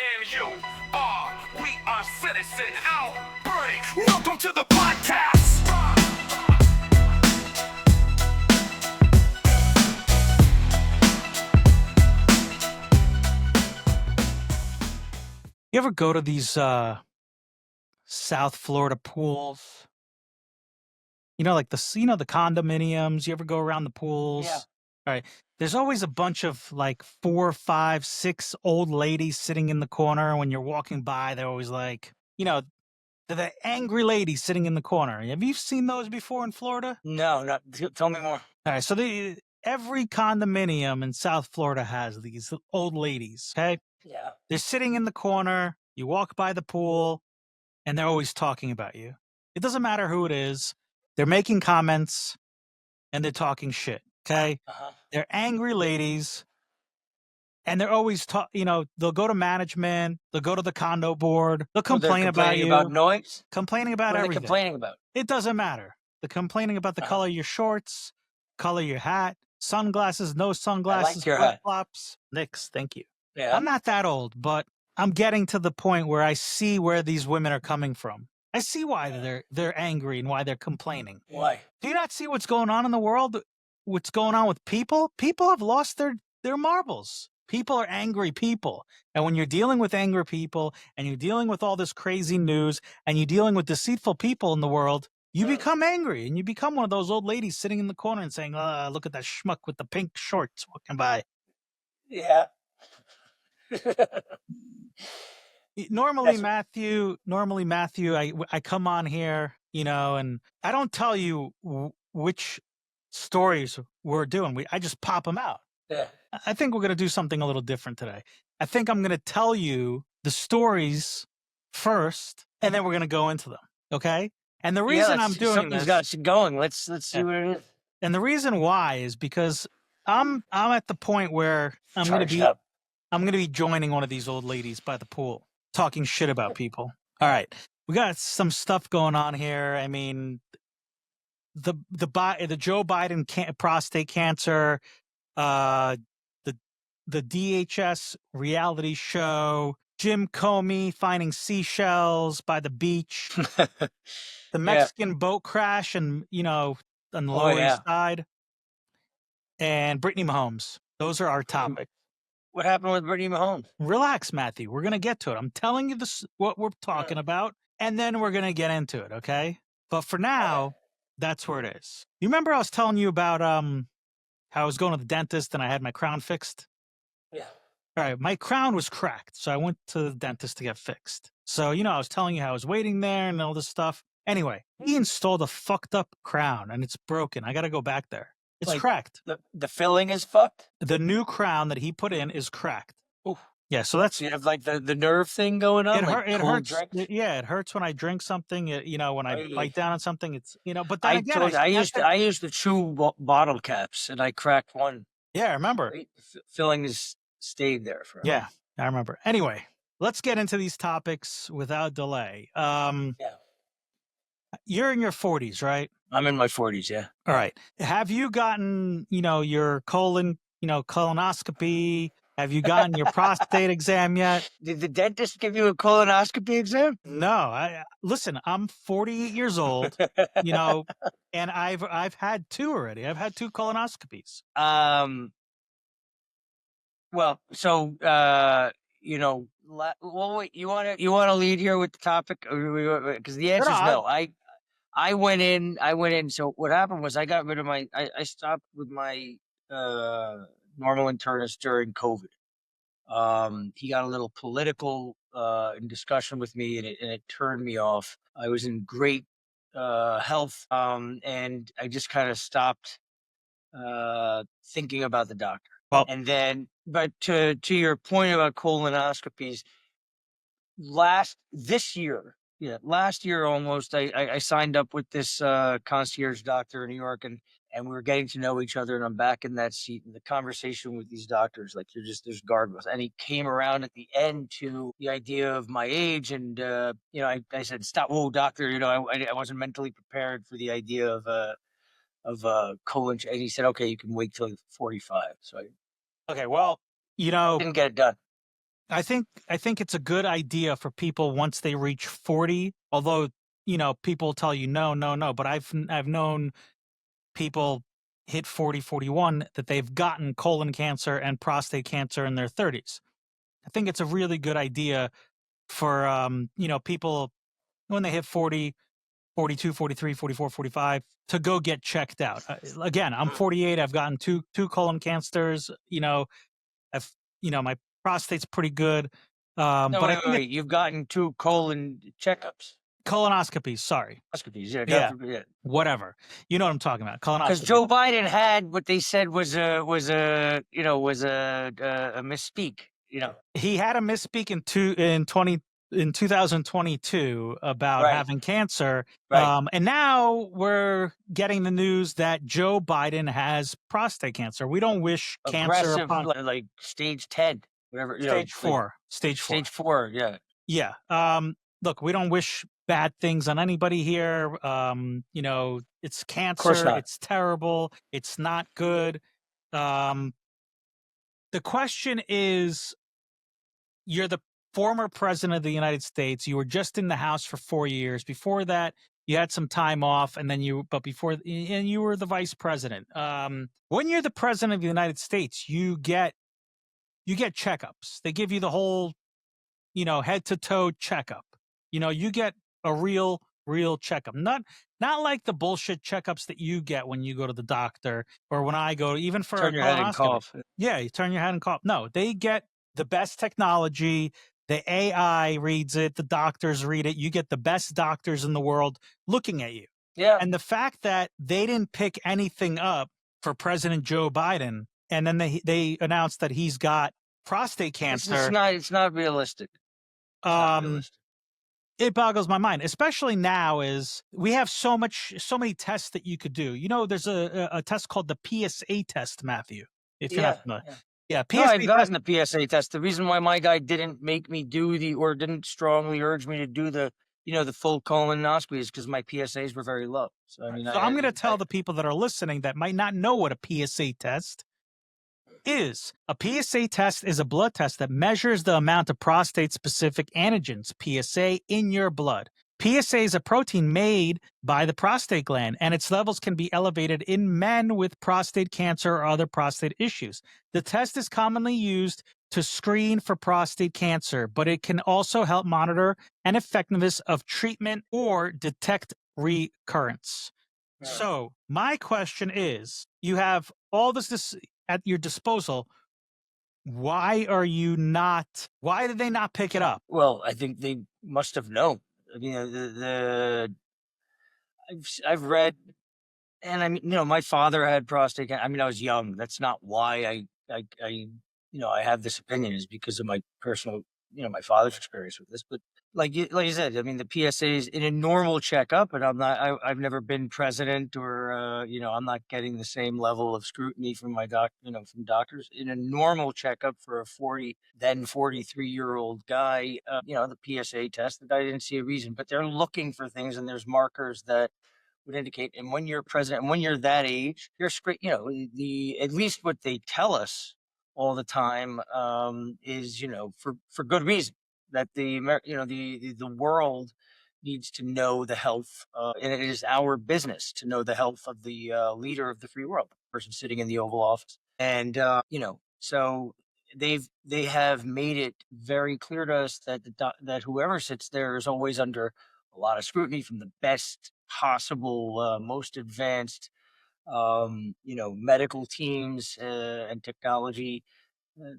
and you are. We are citizen Outbreak. Welcome to the podcast. You ever go to these South Florida pools? You know, like the condominiums. You ever go around the pools? Yeah. All right. There's always a bunch of like 4, 5, 6 old ladies sitting in the corner. When you're walking by, they're always like, they're the angry ladies sitting in the corner. Have you seen those before in Florida? No, not. Tell me more. All right. So every condominium in South Florida has these old ladies. Okay. Yeah. They're sitting in the corner. You walk by the pool, and they're always talking about you. It doesn't matter who it is. They're making comments, and they're talking shit, okay? They're angry ladies, and they're always they'll go to management, they'll go to the condo board, they'll complain about you. About noise? Complaining about What are everything. they complaining about? It doesn't matter. They're complaining about the color of your shorts, color of your hat, sunglasses, no sunglasses, flip-flops. Nix, thank you. Yeah. I'm not that old, but I'm getting to the point where I see where these women are coming from. I see why they're angry and why they're complaining. Why? Do you not see what's going on in the world? What's going on with people? People have lost their marbles. People are angry people. And when you're dealing with angry people and you're dealing with all this crazy news and you're dealing with deceitful people in the world, you become angry and you become one of those old ladies sitting in the corner and saying, look at that schmuck with the pink shorts walking by. Yeah. Normally, Matthew, I come on here, and I don't tell you which stories we're doing. I just pop them out. Yeah. I think we're going to do something a little different today. I think I'm going to tell you the stories first, and then we're going to go into them. Okay? And the reason I'm doing this, got us going. Let's see what it is. And the reason why is because I'm at the point where I'm going to be joining one of these old ladies by the pool, talking shit about people. All right. We got some stuff going on here. I mean, the Joe Biden prostate cancer, the DHS reality show, Jim Comey finding seashells by the beach, the Mexican boat crash and, on the Lower East Side, and Brittany Mahomes. Those are our topics. What happened with Brittany Mahomes? Relax, Matthew. We're going to get to it. I'm telling you what we're talking about, and then we're going to get into it, okay? But for now, that's where it is. You remember I was telling you about how I was going to the dentist and I had my crown fixed? Yeah. All right, my crown was cracked, so I went to the dentist to get fixed. So, I was telling you how I was waiting there and all this stuff. Anyway, he installed a fucked up crown, and it's broken. I got to go back there. It's cracked. The filling is fucked? The new crown that he put in is cracked. Ooh. Yeah, so that's... You have like the nerve thing going on? It hurts. Yeah, it hurts when I drink something. When I bite down on something, it's, but then I used to chew bottle caps, and I cracked one. Yeah, I remember. Right? Filling is stayed there forever. Yeah, I remember. Anyway, let's get into these topics without delay. You're in your 40s, right? I'm in my 40s, yeah. All right. Have you gotten, your colonoscopy? Have you gotten your prostate exam yet? Did the dentist give you a colonoscopy exam? No. Listen, I'm 48 years old, and I've had 2 already. I've had 2 colonoscopies. Well, so wait, you want to lead here with the topic, because the answer is no. I went in. So what happened was I got rid of I stopped with my normal internist during COVID. He got a little political in discussion with me, and it turned me off. I was in great health, and I just kind of stopped thinking about the doctor. Well, and then, but to your point about colonoscopies, last year almost, I signed up with this concierge doctor in New York, and we were getting to know each other, and I'm back in that seat, and the conversation with these doctors, like, there's guardrails. And he came around at the end to the idea of my age, and I said, stop, whoa, doctor, I wasn't mentally prepared for the idea of colon, and he said, okay, you can wait till 45. So okay, well, didn't get it done. I think it's a good idea for people once they reach 40. Although people tell you no, but I've known people hit 40, 41 that they've gotten colon cancer and prostate cancer in their 30s. I think it's a really good idea for people when they hit 40, 42, 43, 44, 45 to go get checked out. Again, I'm 48. I've gotten two colon cancers. I've my prostate's pretty good. No, But I wait, think wait. You've gotten 2 colon checkups. colonoscopies. Sorry, Endoscopies, yeah, God Yeah. forbid. whatever. You know what I'm talking about. Because Colonoscopy. Joe Biden had what they said was a misspeak. He had a misspeak in 2022 about Right. having cancer. Right. And now we're getting the news that Joe Biden has prostate cancer. We don't wish cancer Aggressive, upon like stage 10, whatever. stage four. Stage 4. Stage 4, yeah. Yeah. Look, we don't wish bad things on anybody here. It's cancer. not. It's terrible. It's not good. The question is, you're the former president of the United States. You were just in the House for 4 years. Before that, you had some time off, and you were the vice president. When you're the president of the United States, you get checkups. They give you the whole, head to toe checkup. You get a real checkup. Not like the bullshit checkups that you get when you go to the doctor or when I go, even for Turn a your head and colonoscopy. cough. Yeah, you turn your head and cough. No, they get the best technology. The AI reads it. The doctors read it. You get the best doctors in the world looking at you. Yeah. And the fact that they didn't pick anything up for President Joe Biden, and then they announced that he's got prostate cancer. It's not realistic. It's not realistic. It boggles my mind, especially now is we have so many tests that you could do. There's a test called the PSA test, Matthew. If you're not familiar. Yeah, No, PSA I've gotten the PSA test. The reason why my guy didn't make me didn't strongly urge me to do the full colonoscopy is because my PSAs were very low. So I mean, So I'm going to tell the people that are listening that might not know what a PSA test is. A PSA test is a blood test that measures the amount of prostate-specific antigens, PSA, in your blood. PSA is a protein made by the prostate gland, and its levels can be elevated in men with prostate cancer or other prostate issues. The test is commonly used to screen for prostate cancer, but it can also help monitor an effectiveness of treatment or detect recurrence. Right. So my question is, you have all this at your disposal. Why did they not pick it up? Well, I think they must have known. I've read, and I mean, my father had prostate cancer. I mean, I was young. That's not why I have this opinion, is because of my personal, my father's experience with this. But like you said, I mean, the PSAs in a normal checkup, and I've never been president, or I'm not getting the same level of scrutiny from my from doctors in a normal checkup for a 43-year-old guy. The PSA test, that I didn't see a reason, but they're looking for things, and there's markers that would indicate. And when you're president, and when you're that age, you're straight. At least what they tell us all the time is for good reason, that the world needs to know the health, and it is our business to know the health of the leader of the free world, the person sitting in the Oval Office. And so they have made it very clear to us that that whoever sits there is always under a lot of scrutiny from the best possible, most advanced medical teams and technology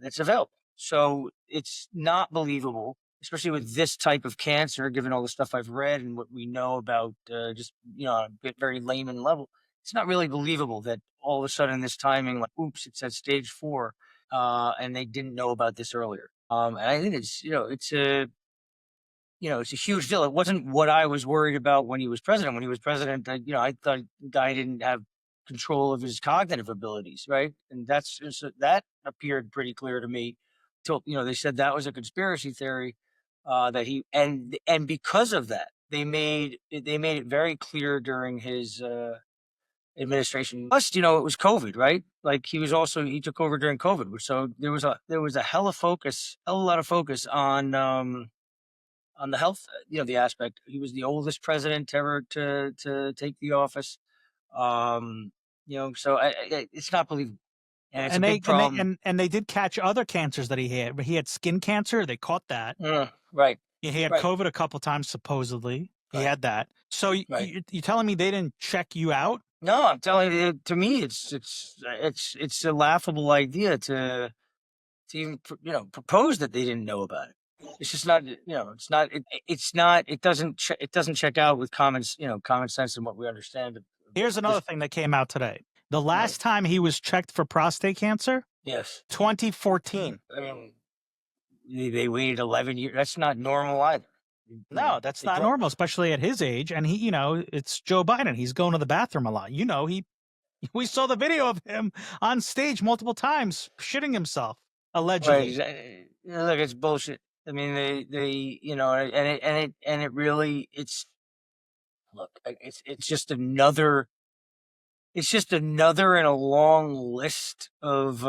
that's available. So it's not believable, especially with this type of cancer, given all the stuff I've read and what we know about just, on a very layman level. It's not really believable that all of a sudden this timing, like, oops, it's at stage 4, and they didn't know about this earlier. And I think it's a huge deal. It wasn't what I was worried about when he was president. When he was president, I thought the guy didn't have control of his cognitive abilities, right? And that appeared pretty clear to me. Till they said that was a conspiracy theory, that he and because of that, they made it very clear during his administration. Plus, it was COVID, right? Like he took over during COVID, so there was a hell of a lot of focus on the health, the aspect. He was the oldest president ever to take the office. So it's not believable, and it's a big problem. And they did catch other cancers that he had. He had skin cancer. They caught that. Right. He had Right. COVID a couple times, supposedly. He Right. had that. So Right. you're telling me they didn't check you out? No, I'm telling you. To me, it's a laughable idea to even propose that they didn't know about it. It's just not. It's not. It's not. It doesn't. It doesn't check out with common sense and what we understand. Here's another thing that came out today. The last time he was checked for prostate cancer, Yes, 2014. I mean, they waited 11 years. That's not normal either. No, that's not normal, especially at his age. And he, it's Joe Biden. He's going to the bathroom a lot. We saw the video of him on stage multiple times shitting himself, allegedly. Right. Look, it's bullshit. I mean, they and it really, it's just another. It's just another in a long list of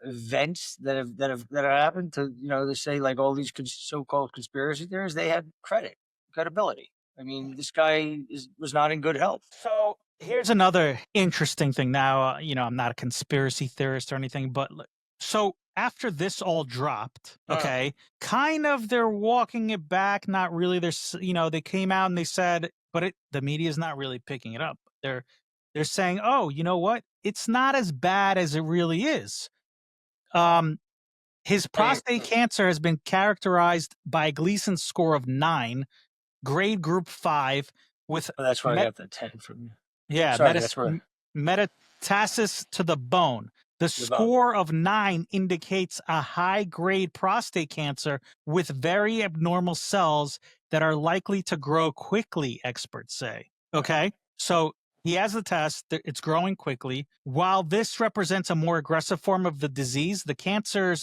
events that have happened. To they say, like, all these so-called conspiracy theories, they had credibility. I mean, this guy was not in good health. So here's another interesting thing. Now, I'm not a conspiracy theorist or anything, but so after this all dropped, okay, kind of they're walking it back. Not really. They came out and they said, but the media is not really picking it up. They're saying, oh, you know what? It's not as bad as it really is. His prostate cancer has been characterized by a Gleason score of 9, grade group 5, with that's where I got the 10 from you. Yeah, Sorry, that's where metastasis to the bone. The score of 9 indicates a high-grade prostate cancer with very abnormal cells that are likely to grow quickly, experts say. Okay, so he has the test. It's growing quickly. While this represents a more aggressive form of the disease, the cancer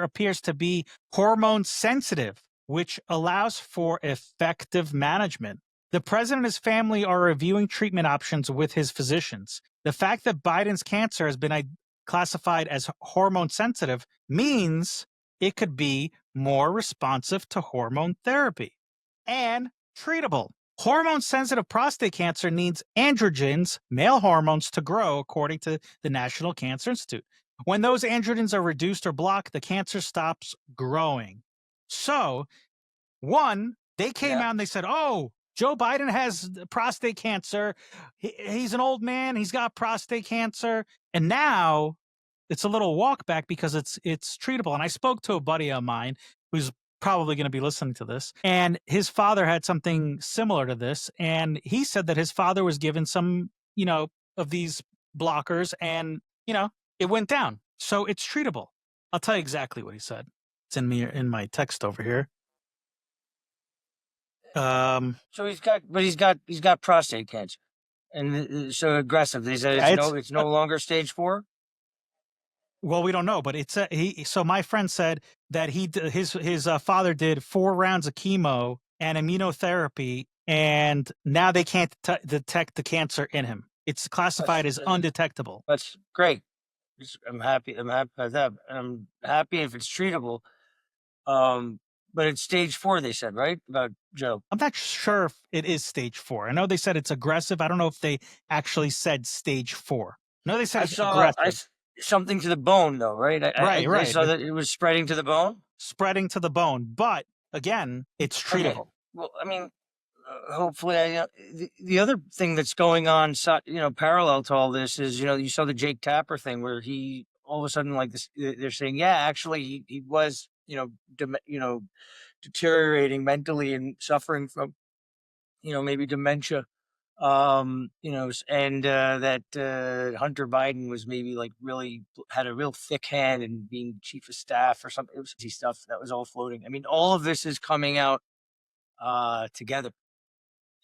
appears to be hormone sensitive, which allows for effective management. The president and his family are reviewing treatment options with his physicians. The fact that Biden's cancer has been classified as hormone sensitive means it could be more responsive to hormone therapy and treatable. Hormone-sensitive prostate cancer needs androgens, male hormones, to grow, according to the National Cancer Institute. When those androgens are reduced or blocked, the cancer stops growing. So, they came out and they said, oh, Joe Biden has prostate cancer. He's an old man. He's got prostate cancer. And now it's a little walk back because it's treatable. And I spoke to a buddy of mine who's probably going to be listening to this, and his father had something similar to this, and he said that his father was given some of these blockers, and it went down. So it's treatable. I'll tell you exactly what he said. It's in my text over here. So he's got prostate cancer, and so aggressive. They said it's no longer stage 4. Well, we don't know, but so my friend said that his father did 4 rounds of chemo and immunotherapy, and now they can't detect the cancer in him. It's classified as undetectable. That's great. I'm happy about that. I'm happy if it's treatable. But it's stage 4, they said, right? About Joe. I'm not sure if it is stage 4. I know they said it's aggressive. I don't know if they actually said stage 4. No, they said it's aggressive. Something to the bone, though, right? Right. I saw that it was spreading to the bone. Spreading to the bone, but again, it's treatable. Okay. Well, I mean, hopefully, the other thing that's going on, parallel to all this is, you saw the Jake Tapper thing where he all of a sudden, like this, they're saying, yeah, actually, he was, deteriorating mentally and suffering from, maybe dementia. And that Hunter Biden was maybe like really had a real thick hand in being chief of staff or something. It was stuff that was all floating. I mean, all of this is coming out together,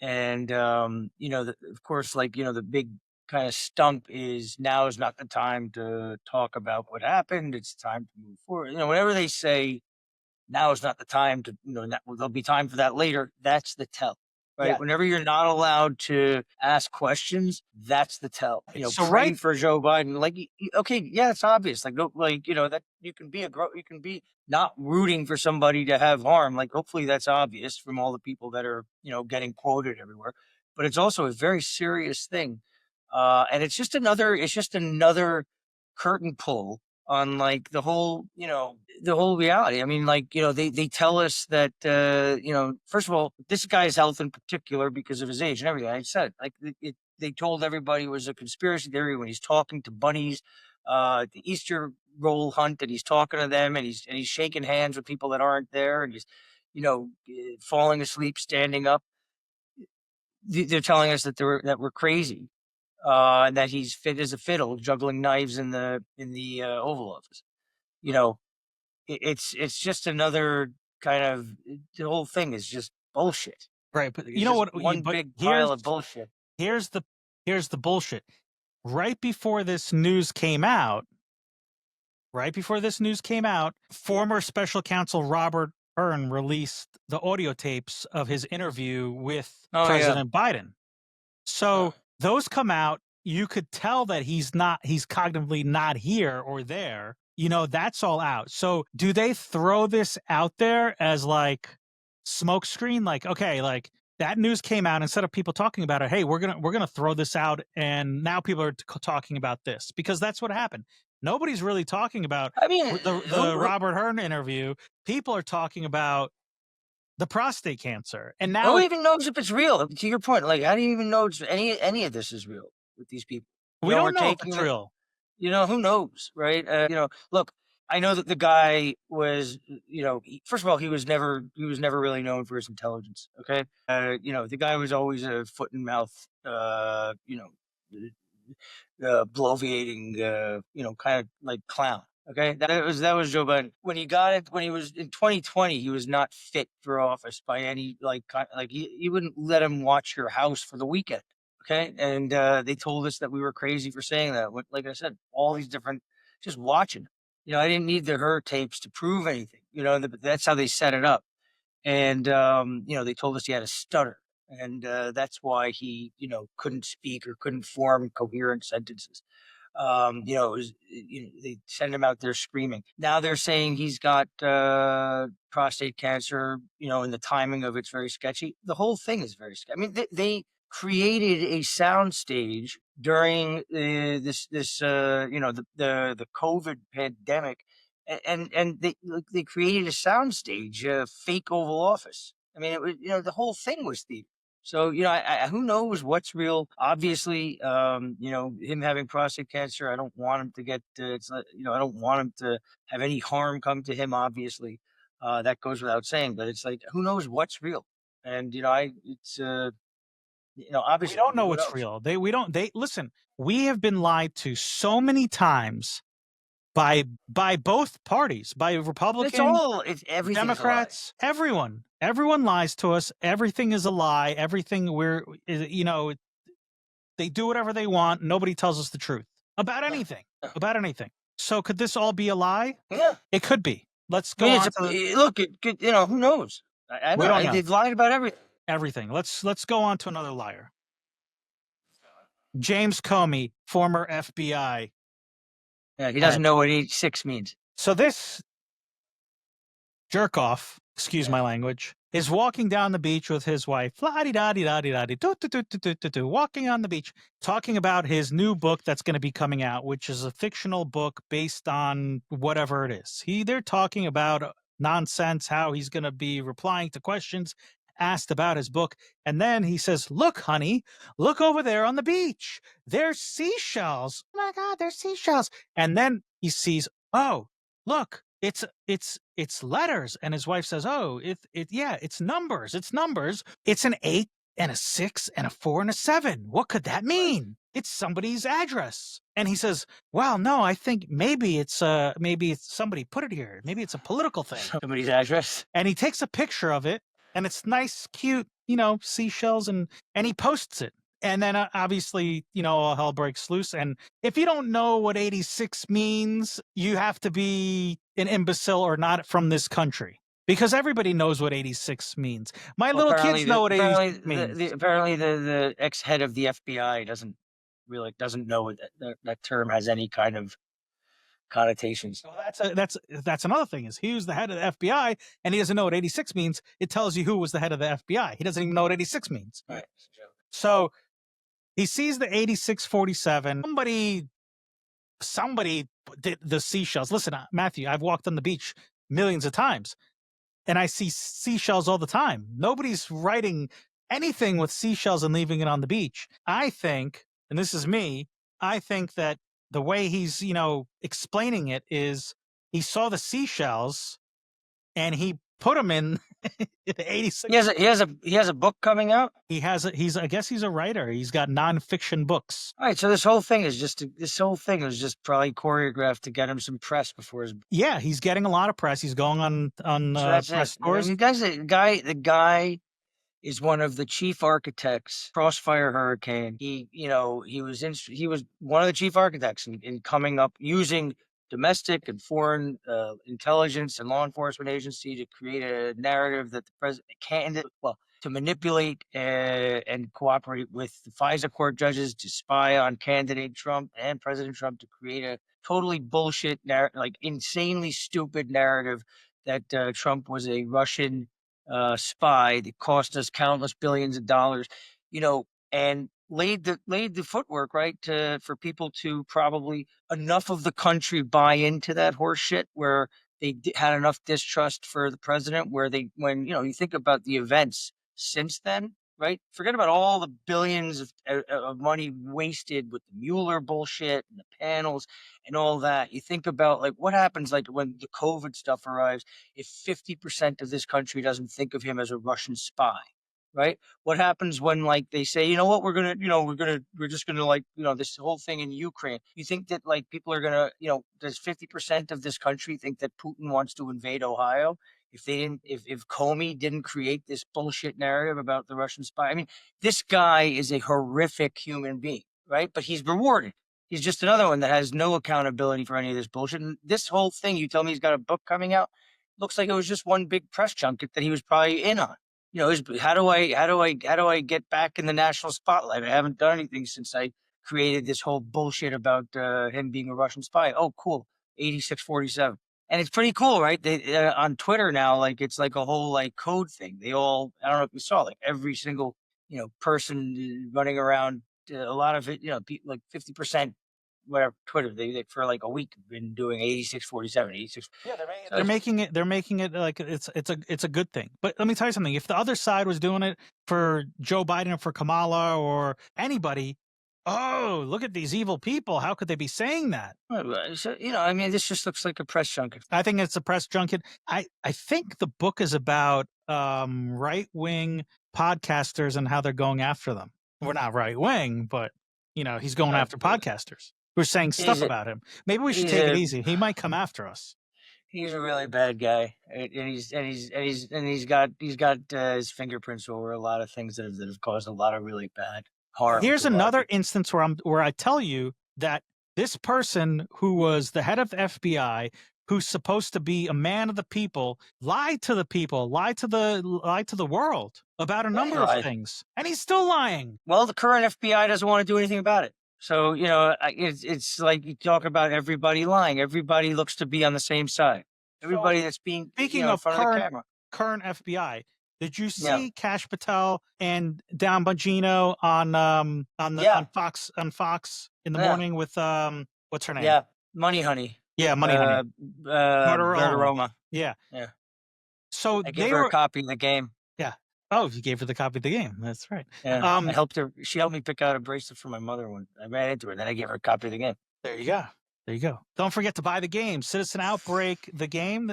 and of course, like the big kind of stump is now is not the time to talk about what happened. It's time to move forward. Whenever they say now is not the time to, there'll be time for that later. That's the tell. right? Yeah. Whenever you're not allowed to ask questions, that's the tell. You know, So pray right- for Joe Biden. Like, okay, yeah, it's obvious. Like, no, like, you know, that you can be you can be not rooting for somebody to have harm. Like, hopefully that's obvious from all the people that are, you know, getting quoted everywhere. But it's also a very serious thing. And it's just another curtain pull on like the whole, you know, the whole reality. I mean, like, you know, they tell us that, you know, first of all, this guy's health in particular because of his age and everything. I said, like, they told everybody it was a conspiracy theory when he's talking to bunnies, the Easter roll hunt, and he's talking to them, and he's shaking hands with people that aren't there, and he's, you know, falling asleep, standing up. They're telling us that we're crazy, and that he's fit as a fiddle, juggling knives in the Oval Office. You know, it's just another kind of the whole thing is just bullshit. right, but Like, you it's know just what? one But big pile of bullshit. here's the bullshit. Right before this news came out, former special counsel Robert Byrne released the audio tapes of his interview with Oh, yeah. President Biden. So those come out. You could tell that he's cognitively not here or there. You know, that's all out. So do they throw this out there as like smoke screen? Like, okay, like that news came out, instead of people talking about it, hey, we're gonna throw this out, and now people are talking about this, because that's what happened. Nobody's really talking about I mean, the Robert Hearn interview. People are talking about the prostate cancer, and now who even knows if it's real? To your point, like, how do you even know it's any of this is real with these people? You we know, don't we're know if taking it's it. real. You know, who knows, right? You know, look, I know that the guy was, you know, first of all, he was never really known for his intelligence. Okay, you know, the guy was always a foot and mouth, you know, bloviating, you know, kind of like clown. Okay, that was Joe Biden. When he was in 2020, he was not fit for office by any like you wouldn't let him watch your house for the weekend. Okay, and they told us that we were crazy for saying that. Like I said, all these different, just watching. You know, I didn't need the her tapes to prove anything. You know, that's how they set it up. And you know, they told us he had a stutter, and that's why he, you know, couldn't speak or couldn't form coherent sentences. You know, you know, they send him out there screaming. Now they're saying he's got prostate cancer, you know, and the timing of it's very sketchy. The whole thing is very sketchy. I mean, they created a soundstage during you know, the COVID pandemic, and they created a soundstage, fake Oval Office. I mean, it was, you know, the whole thing was theater. So, you know, who knows what's real? Obviously, you know, him having prostate cancer, I don't want him to get, it's not, you know, I don't want him to have any harm come to him, obviously. That goes without saying, but it's like, who knows what's real? And, you know, you know, We obviously, don't know who what's knows? real. They listen. We have been lied to so many times by both parties, by Republicans, It's everything's a lie. Democrats, everyone lies to us. Everything is a lie. Everything you know, they do whatever they want. Nobody tells us the truth about anything. So could this all be a lie? Yeah. It could be. Let's I go mean, on to look, you know, who knows? We don't know. They've lied about everything. everything. Let's go on to another liar. James Comey, former FBI. Yeah, he doesn't know what 86 means. So this jerk off, excuse my language, is walking down the beach with his wife, walking on the beach, talking about his new book that's going to be coming out, which is a fictional book based on whatever it is. They're talking about nonsense, how he's going to be replying to questions asked about his book. And then he says, "Look, honey, look over there on the beach. There's seashells. Oh my God, there's seashells." And then he sees, oh, look, it's letters. And his wife says, "Oh, it's numbers. It's numbers. It's an 8 and a 6 and a 4 and a 7. What could that mean? It's somebody's address." And he says, "Well, no, I think maybe it's somebody put it here. Maybe it's a political thing." Somebody's address. And he takes a picture of it, and it's nice, cute, you know, seashells, and he posts it. And then obviously, you know, all hell breaks loose. And if you don't know what 86 means, you have to be an imbecile or not from this country, because everybody knows what 86 means. My Well, little kids know what 86 means. apparently the ex-head of the FBI doesn't know what that term has any kind of connotations. So that's another thing, is he was the head of the FBI and he doesn't know what 86 means. It tells you who was the head of the FBI. He doesn't even know what 86 means. Right. So he sees the 8647. Somebody did the seashells. Listen, Matthew, I've walked on the beach millions of times and I see seashells all the time. Nobody's writing anything with seashells and leaving it on the beach. I think, and this is me, I think that the way he's, explaining it is he saw the seashells and he put them in the 86. He has a book coming out. I guess he's a writer. He's got nonfiction books. All right, so this whole thing was just probably choreographed to get him some press before his. Yeah, he's getting a lot of press. He's going on press tours. You guys, the guy is one of the chief architects, Crossfire Hurricane. He was one of the chief architects in coming up using domestic and foreign intelligence and law enforcement agency to create a narrative that the president to manipulate and cooperate with the FISA court judges to spy on candidate Trump and President Trump to create a totally bullshit insanely stupid narrative that Trump was a Russian spy that cost us countless billions of dollars, and laid the footwork right for people to probably enough of the country buy into that horse shit where they had enough distrust for the president when you think about the events since then, right? Forget about all the billions of money wasted with the Mueller bullshit and the panels and all that. You think about what happens when the COVID stuff arrives, if 50% of this country doesn't think of him as a Russian spy, right? What happens when they say, you know what, we're just gonna this whole thing in Ukraine. You think that people are gonna, does 50% of this country think that Putin wants to invade Ohio? If Comey didn't create this bullshit narrative about the Russian spy, I mean, this guy is a horrific human being, right? But he's rewarded. He's just another one that has no accountability for any of this bullshit. And this whole thing, you tell me he's got a book coming out, looks like it was just one big press junket that he was probably in on. How do I get back in the national spotlight? I haven't done anything since I created this whole bullshit about him being a Russian spy. Oh, cool. 8647. And it's pretty cool, right? They on Twitter now, it's a whole code thing. They all, I don't know if you saw, every single person running around. A lot of it, 50%, whatever. Twitter, they for a week have been doing 8647, 86. Yeah, they're making it like it's a good thing. But let me tell you something. If the other side was doing it for Joe Biden or for Kamala or anybody, oh, look at these evil people. How could they be saying that? So, I mean, this just looks like a press junket. I think it's a press junket. I think the book is about right-wing podcasters and how they're going after them. We're not right-wing, but, he's going after podcasters. We're saying stuff about him. Maybe we should take it easy. He might come after us. He's a really bad guy, and he's got his fingerprints over a lot of things that have caused a lot of really bad harm. Here's another instance where I tell you that this person who was the head of the FBI, who's supposed to be a man of the people, lied to the people, lied to the world about a number of things, and he's still lying. Well, the current FBI doesn't want to do anything about it. So, it's like you talk about everybody lying. Everybody looks to be on the same side. Everybody that's being speaking of current, of the camera. Current FBI. Did you see Kash Patel and Dan Bongino on Fox in the morning with what's her name? Yeah, Money Honey. Yeah, Money Honey. Roma. Yeah. Yeah. So I gave her a copy of the game. Yeah. Oh, you gave her the copy of the game. That's right. Yeah. I helped her. She helped me pick out a bracelet for my mother when I ran into her. Then I gave her a copy of the game. There you go. There you go. Don't forget to buy the game. Citizen Outbreak, the game.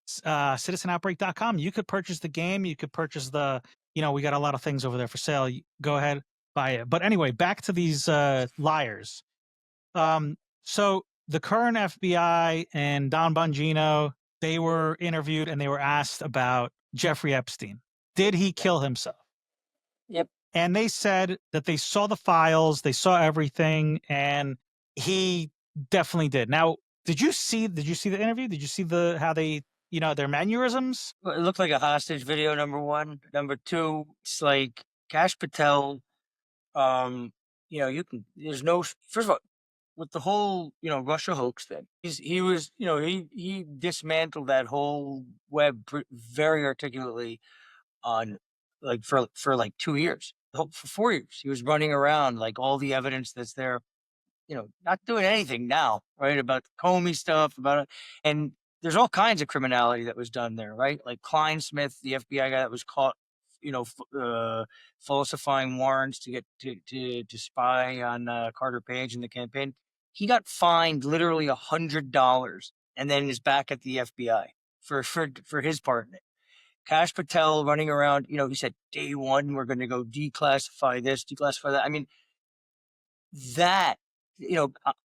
CitizenOutbreak.com. You could purchase the game. You could purchase we got a lot of things over there for sale. Go ahead, buy it. But anyway, back to these liars. So the current FBI and Don Bongino, they were interviewed and they were asked about Jeffrey Epstein. Did he kill himself? Yep. And they said that they saw the files, they saw everything, and he definitely did. Now, did you see the interview? Did you see how they their mannerisms. Well, it looked like a hostage video, number one. Number two, it's like Kash Patel. There's no, first of all, with the whole, Russia hoax thing, he dismantled that whole web very articulately on for like 2 years, for 4 years. He was running around like all the evidence that's there, not doing anything now, right? About the Comey stuff, about it. And there's all kinds of criminality that was done there, right? Like Klein Smith, the FBI guy that was caught, falsifying warrants to get to spy on Carter Page in the campaign. He got fined literally $100 and then is back at the FBI for his part in it. Kash Patel running around, he said day one, we're going to go declassify this, declassify that. I mean, that,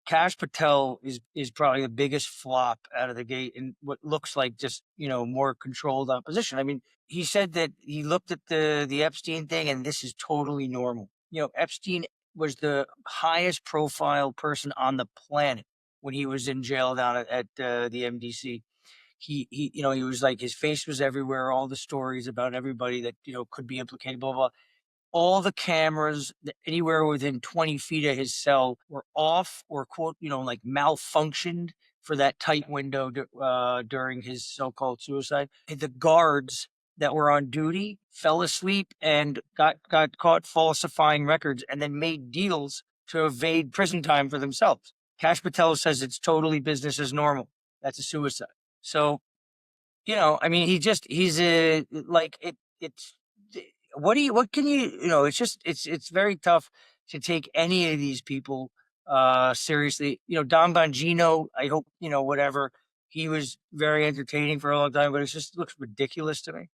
Kash Patel is probably the biggest flop out of the gate in what looks like just, more controlled opposition. I mean, he said that he looked at the Epstein thing and this is totally normal. Epstein was the highest profile person on the planet when he was in jail down at the MDC. He was like, his face was everywhere, all the stories about everybody that, could be implicated, blah, blah. All the cameras anywhere within 20 feet of his cell were off or quote, like malfunctioned for that tight window during his so-called suicide. And the guards that were on duty fell asleep and got caught falsifying records and then made deals to evade prison time for themselves. Kash Patel says it's totally business as normal. That's a suicide. So, I mean, he's what can you, it's very tough to take any of these people seriously. Don Bongino, I hope, whatever, he was very entertaining for a long time, but it just looks ridiculous to me.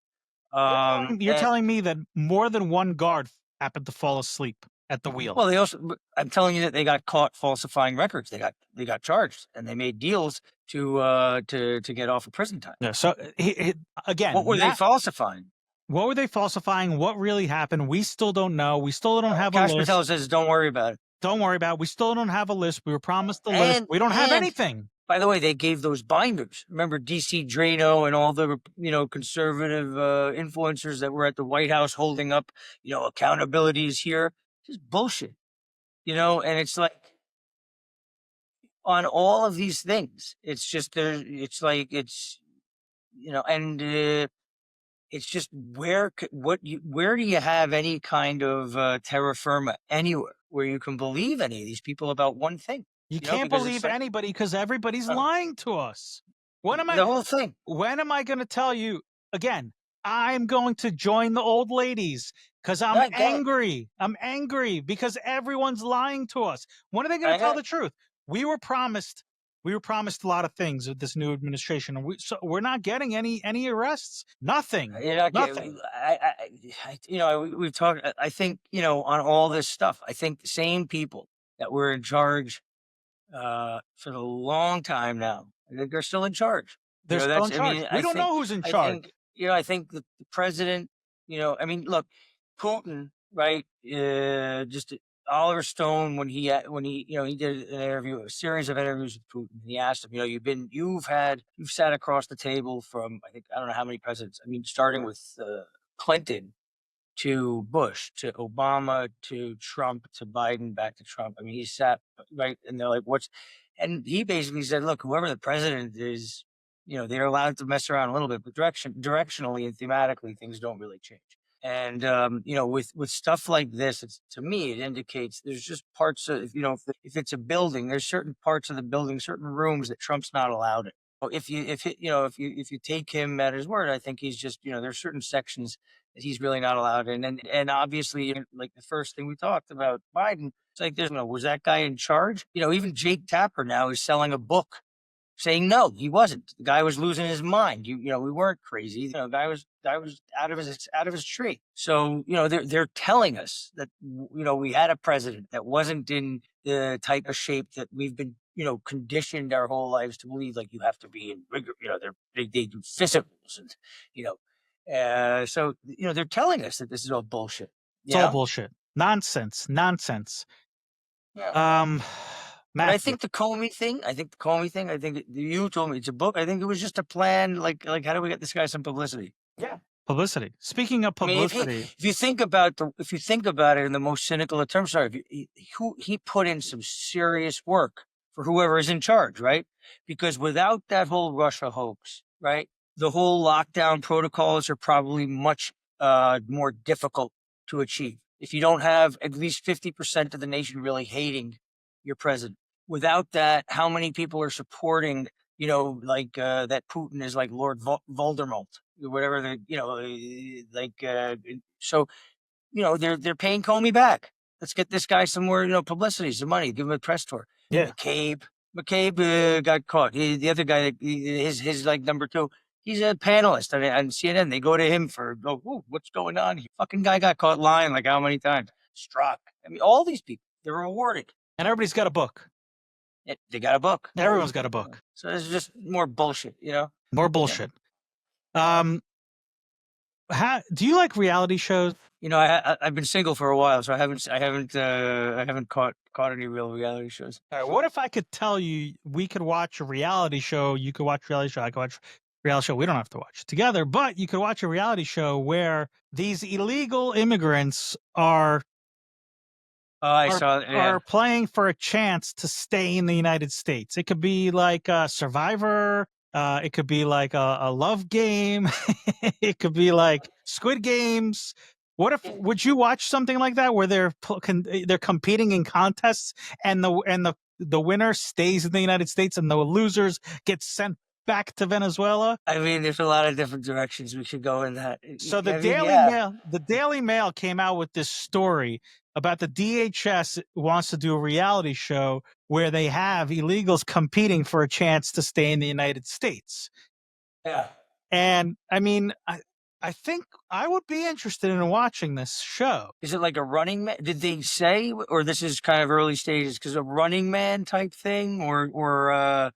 You're telling me that more than one guard happened to fall asleep at the wheel. Well, I'm telling you that they got caught falsifying records. They got charged and they made deals to get off of prison time. Yeah. So again, what were they falsifying? What were they falsifying? What really happened? We still don't know. We still don't have a list. Kash Patel says, don't worry about it. Don't worry about it. We still don't have a list. We were promised the list. We don't have anything. By the way, they gave those binders. Remember DC Drano and all the, conservative influencers that were at the White House holding up, accountability is here. Just bullshit, and it's like on all of these things, it's just there. It's like, it's, and it's just where do you have any kind of terra firma anywhere where you can believe any of these people about one thing? You can't believe anybody because everybody's lying to us. The whole thing. When am I going to tell you again? I'm going to join the old ladies because I'm angry. I'm angry because everyone's lying to us. When are they going to tell the truth? We were promised a lot of things with this new administration, and we're not getting any arrests. Nothing. Nothing. We've talked. I think on all this stuff. I think the same people that were in charge for a long time now, I think they're still in charge. They're still in charge. We don't know who's in charge. I think the president. Look, Putin, right? Just Oliver Stone, when he did an interview, a series of interviews with Putin. He asked him, you've sat across the table from, I don't know how many presidents. I mean, starting with Clinton to Bush to Obama to Trump to Biden back to Trump. I mean, he sat right, and they're like, and he basically said, look, whoever the president is, they're allowed to mess around a little bit, but directionally and thematically, things don't really change. And, with stuff like this, to me, it indicates there's just parts of, if it's a building, there's certain parts of the building, certain rooms that Trump's not allowed in. If you take him at his word, I think he's just, there's certain sections that he's really not allowed in. And obviously, like the first thing we talked about, Biden, it's like, was that guy in charge? Even Jake Tapper now is selling a book saying no, he wasn't. The guy was losing his mind. We weren't crazy. The guy was out of his tree. So they're telling us that we had a president that wasn't in the type of shape that we've been conditioned our whole lives to believe. Like, you have to be in rigor. They do physicals and so they're telling us that this is all bullshit. It's all bullshit. Nonsense. Yeah. But I Matthew. think the Comey thing, I think you told me it's a book. I think it was just a plan. Like how do we get this guy some publicity? Publicity. Speaking of I mean, publicity, if you think about it in the most cynical of terms, sorry, he put in some serious work for whoever is in charge, right? Because without that whole Russia hoax, right, the whole lockdown protocols are probably much more difficult to achieve. If you don't have at least 50% of the nation really hating your president, without that, how many people are supporting? Like that Putin is like Lord Voldemort, whatever so they're paying Comey back. Let's get this guy some more publicity, some money, give him a press tour. Yeah. McCabe got caught. The other guy, his like number two, he's a panelist on CNN. They go to him for what's going on? Fucking guy got caught lying like how many times? Struck. I mean, all these people, they're rewarded. and everybody's got a book. They got a book. Everyone's got a book. So it's just more bullshit, More bullshit. Do you like reality shows? I've been single for a while, so I haven't caught any real reality shows. All right, what if I could tell you we could watch a reality show? You could watch a reality show. I could watch a reality show. We don't have to watch it together, but you could watch a reality show where these illegal immigrants are playing for a chance to stay in the United States. It could be like a Survivor. It could be like a love game. It could be like Squid Games. Would you watch something like that where they're competing in contests and the winner stays in the United States and the losers get sent back to Venezuela? I mean, there's a lot of different directions we could go in that. So the Daily Mail came out with this story about the DHS wants to do a reality show where they have illegals competing for a chance to stay in the United States. Yeah. And I mean, I think I would be interested in watching this show. Is it like a Running Man? Did they say, or this is kind of early stages, because a Running Man type thing, or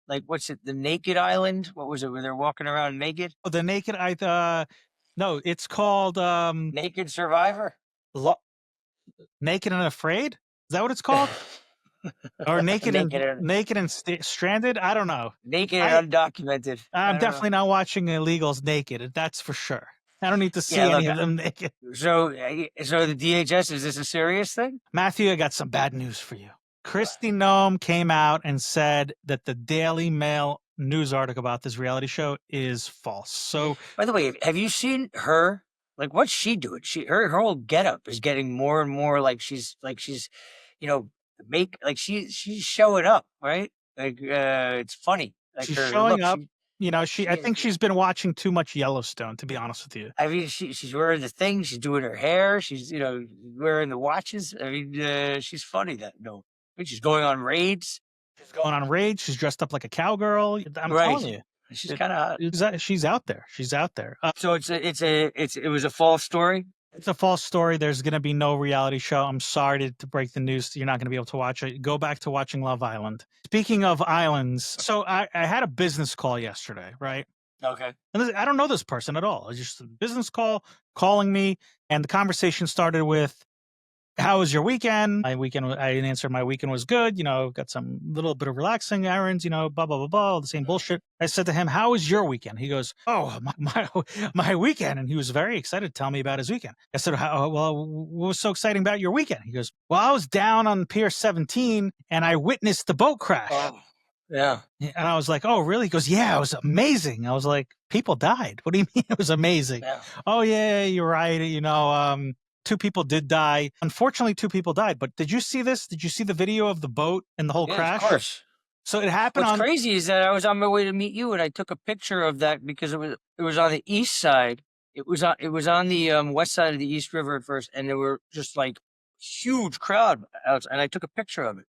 like what's it, the Naked Island? What was it, where they're walking around naked? Oh, the Naked no, it's called Naked Survivor? Naked and Afraid? Is that what it's called? Or Naked and Stranded? I don't know. Naked and Undocumented. I'm definitely not watching illegals naked. That's for sure. I don't need to see any of them naked. So the DHS, is this a serious thing? Matthew, I got some bad news for you. Kristi Noem came out and said that the Daily Mail news article about this reality show is false. So, by the way, have you seen her? Like, what's she doing? Her whole getup is getting more and more like she's she's showing up, right? Like, it's funny. Like, she's showing up. I think she's been watching too much Yellowstone, to be honest with you. I mean, she's wearing the thing. She's doing her hair. She's wearing the watches. I mean, she's funny. She's going on raids. She's dressed up like a cowgirl. I'm telling you. She's kind of. She's out there. So it was a false story. It's a false story. There's going to be no reality show. I'm sorry to break the news. You're not going to be able to watch it. Go back to watching Love Island. Speaking of islands, so I had a business call yesterday, right? Okay. And I don't know this person at all. It's just a business call calling me, and the conversation started with, "How was your weekend?" I answered, my weekend was good. Got some little bit of relaxing errands, blah, blah, blah, blah, all the same bullshit. I said to him, "How was your weekend?" He goes, "Oh, my weekend." And he was very excited to tell me about his weekend. I said, "Well, what was so exciting about your weekend?" He goes, "Well, I was down on Pier 17 and I witnessed the boat crash." Oh, yeah. And I was like, "Oh, really?" He goes, "Yeah, it was amazing." I was like, "People died? What do you mean it was amazing?" Yeah. "Oh, yeah, you're right. 2 people did die. Unfortunately, 2 people died. But did you see this? Did you see the video of the boat and the whole crash?" Of course. So it happened. What's crazy is that I was on my way to meet you, and I took a picture of that because it was on the east side. It was on the west side of the East River at first, and there were just like huge crowd out, and I took a picture of it.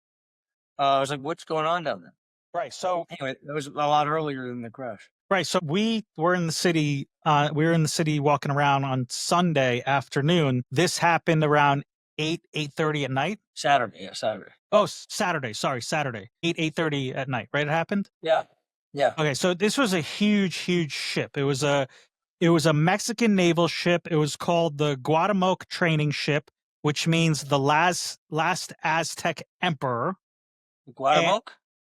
I was like, "What's going on down there?" Right. So anyway, that was a lot earlier than the crash. Right. So we were in the city. We were in the city walking around on Sunday afternoon. This happened around 8:30 at night. Saturday. Yeah, Saturday. Oh, Saturday. Sorry, Saturday. 8:30 at night. Right. It happened. Yeah. Yeah. Okay. So this was a huge ship. It was a Mexican naval ship. It was called the Guatemoc Training Ship, which means the last Aztec emperor. Guatemala?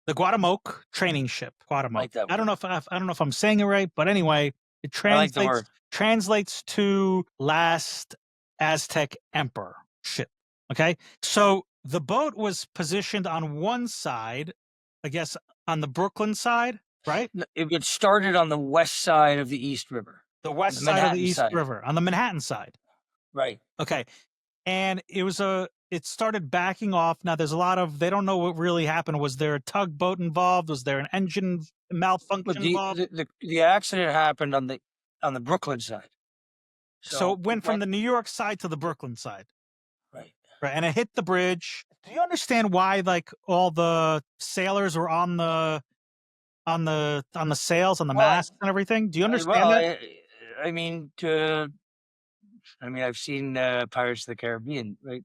The Guatemoc training ship. Guatemoc. Like that I don't know if I'm saying it right, but anyway, it I like the word. translates to last Aztec emperor ship. Okay, so the boat was positioned on one side, I guess, on the Brooklyn side, right? It started on the west side of the East River. The west The side of the Manhattan East side. River, on the Manhattan side. Right. Okay. And it started backing off. Now there's a lot of, they don't know what really happened. Was there a tugboat involved? Was there an engine malfunction But involved? the accident happened on the Brooklyn side. So it went from the New York side to the Brooklyn side. Right. Right. And it hit the bridge. Do you understand why like all the sailors were on the sails, on the masks and everything? Do you understand that? I mean, I've seen Pirates of the Caribbean, right?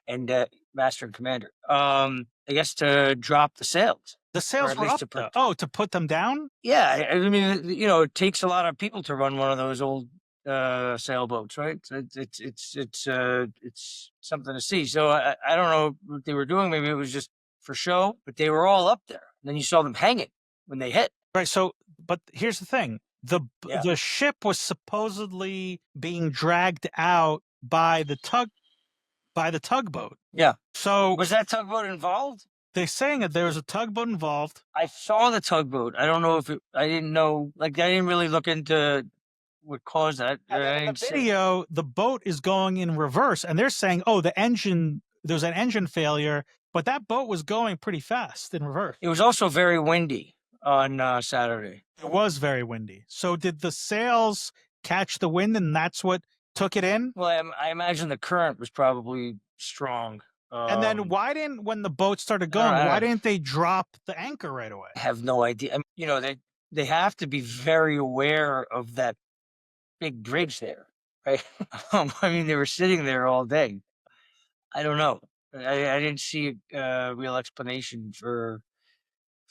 And Master and Commander. I guess to drop the sails. The sails at were least up. to put- To put them down? Yeah, I mean, it takes a lot of people to run one of those old sailboats, right? So it's something to see. So I don't know what they were doing. Maybe it was just for show, but they were all up there. And then you saw them hanging when they hit. Right. So, but here's the thing: the Yeah. ship was supposedly being dragged out by the tugboat. Yeah. So Was that tugboat involved? they're saying that there was a tugboat involved. I saw the tugboat. I don't know if I didn't know. Like I didn't really look into what caused that. And then in the video, the boat is going in reverse, and they're saying, "Oh, there's an engine failure," but that boat was going pretty fast in reverse. It was also very windy on Saturday. It was very windy. So did the sails catch the wind, and that's what took it in? Well, I imagine the current was probably strong. And then when the boat started going, why didn't they drop the anchor right away? I have no idea. They have to be very aware of that big bridge there, right? I mean, they were sitting there all day. I don't know. I didn't see a real explanation for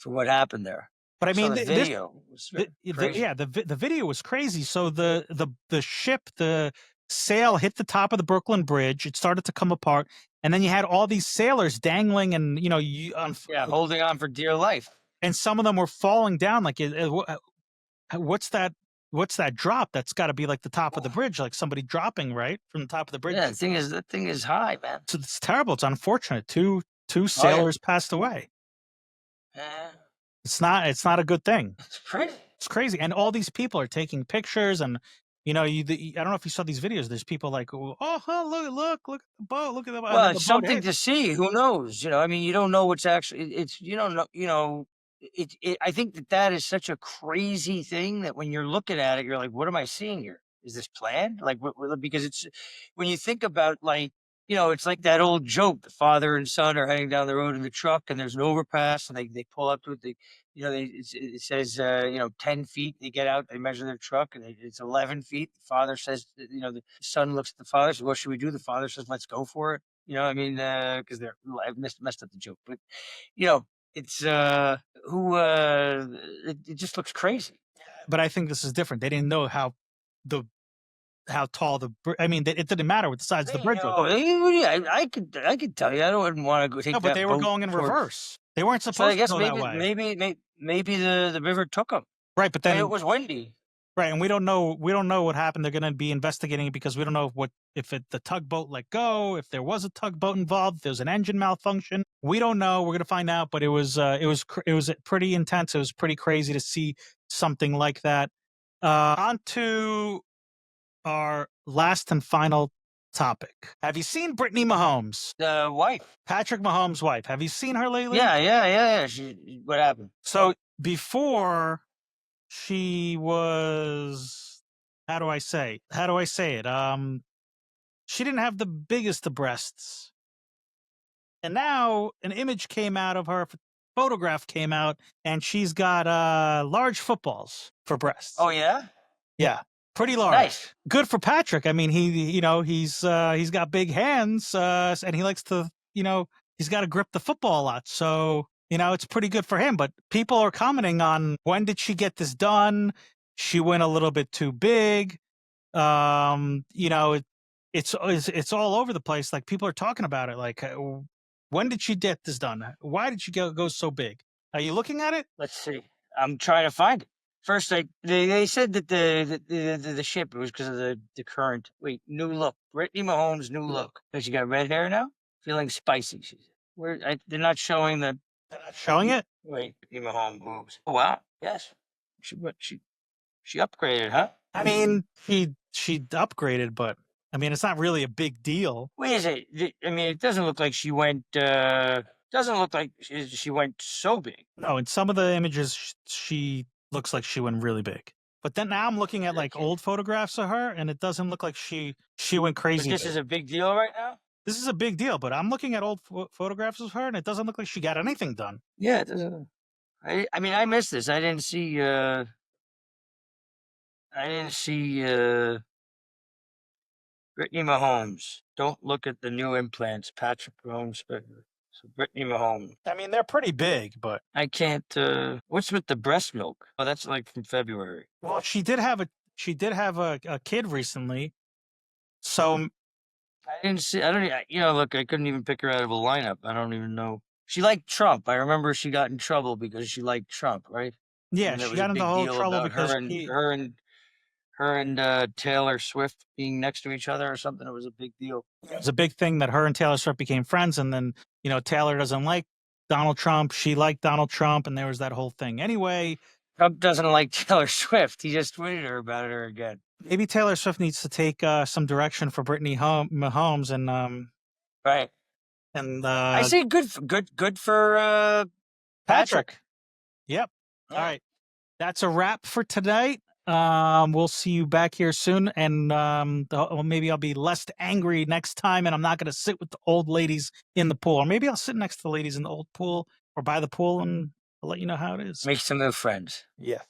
what happened there. But I mean, the video was crazy. the video was crazy. So the ship, the sail hit the top of the Brooklyn Bridge. It started to come apart, and then you had all these sailors dangling, and holding on for dear life. And some of them were falling down. Like, what's that? What's that drop? That's got to be like the top of the bridge, like somebody dropping right from the top of the bridge. Yeah, that thing is high, man. So it's terrible. It's unfortunate. Two sailors passed away. It's not a good thing. It's crazy. It's crazy. And all these people are taking pictures, and I don't know if you saw these videos. There's people like, oh, look at the boat. Look at the boat. Well, it's something to see. Who knows? I mean, you don't know what's actually. It's you don't know. I think that is such a crazy thing that when you're looking at it, you're like, what am I seeing here? Is this planned? Like, because it's when you think about it's like that old joke: the father and son are heading down the road in the truck, and there's an overpass, and they pull up to it. It says 10 feet. They get out, they measure their truck, and it's 11 feet. The father says, the son looks at the father, says, "What should we do?" The father says, "Let's go for it." I mean, because I messed up the joke, but it's it just looks crazy. But I think this is different. They didn't know how tall I mean, it didn't matter what the size of the bridge was. I could tell you. I don't want to go take. No, but they were going in reverse. They weren't supposed to go that way. Maybe the river took them. Right, but then it was windy. Right, and we don't know what happened. They're going to be investigating it because we don't know if the tugboat let go, if there was a tugboat involved, if there was an engine malfunction. We don't know. We're going to find out, but it was pretty intense. It was pretty crazy to see something like that. On to our last and final topic. Have you seen Brittany Mahomes? The wife. Patrick Mahomes' wife. Have you seen her lately? Yeah. What happened? So before she was, how do I say it? She didn't have the biggest of breasts. And now an image came out of her, photograph came out, and she's got large footballs for breasts. Oh yeah? Yeah. Pretty large. Nice. Good for Patrick. I mean, he's got big hands, and he likes to, he's got to grip the football a lot. So, it's pretty good for him. But people are commenting on, when did she get this done? She went a little bit too big. It's all over the place. Like, people are talking about it. Like, When did she get this done? Why did she go so big? Are you looking at it? Let's see. I'm trying to find it. First, they said that the ship, it was because of the current. Wait, new look. Brittany Mahomes, new look. Because she got red hair now? Feeling spicy, she said. They're not showing the. They're not showing it? Wait, Brittany Mahomes moves. Oh, wow. Yes. She upgraded, huh? I mean, she upgraded, but I mean, it's not really a big deal. Wait, is it? I mean, it doesn't look like she went. Doesn't look like she went so big. No, in some of the images, she looks like she went really big. But then now I'm looking at like old photographs of her, and it doesn't look like she went crazy. But this is a big deal right now. This is a big deal, but I'm looking at old photographs of her, and it doesn't look like she got anything done. Yeah, it doesn't. I mean, I missed this. I didn't see. Brittany Mahomes. Don't look at the new implants. Patrick Mahomes. So Brittany Mahomes. I mean, they're pretty big, but I can't. What's with the breast milk? Oh, that's like from February. well, she did have a kid recently, so I didn't see. I don't. You know, look, I couldn't even pick her out of a lineup. I don't even know. She liked Trump. I remember she got in trouble because she liked Trump, right? yeah, she got into whole trouble because her and Taylor Swift being next to each other or something. It was a big deal. It was a big thing that her and Taylor Swift became friends, and then Taylor doesn't like Donald Trump. She liked Donald Trump, and there was that whole thing. Anyway, Trump doesn't like Taylor Swift. He just tweeted her about her again. Maybe Taylor Swift needs to take some direction for Brittany Mahomes and right. And I say good for Patrick. Yep. Yeah. All right. That's a wrap for today. We'll see you back here soon, and maybe I'll be less angry next time, and I'm not going to sit with the old ladies in the pool, or maybe I'll sit next to the ladies in the old pool or by the pool, and I'll let you know how it is. Make some new friends. Yeah.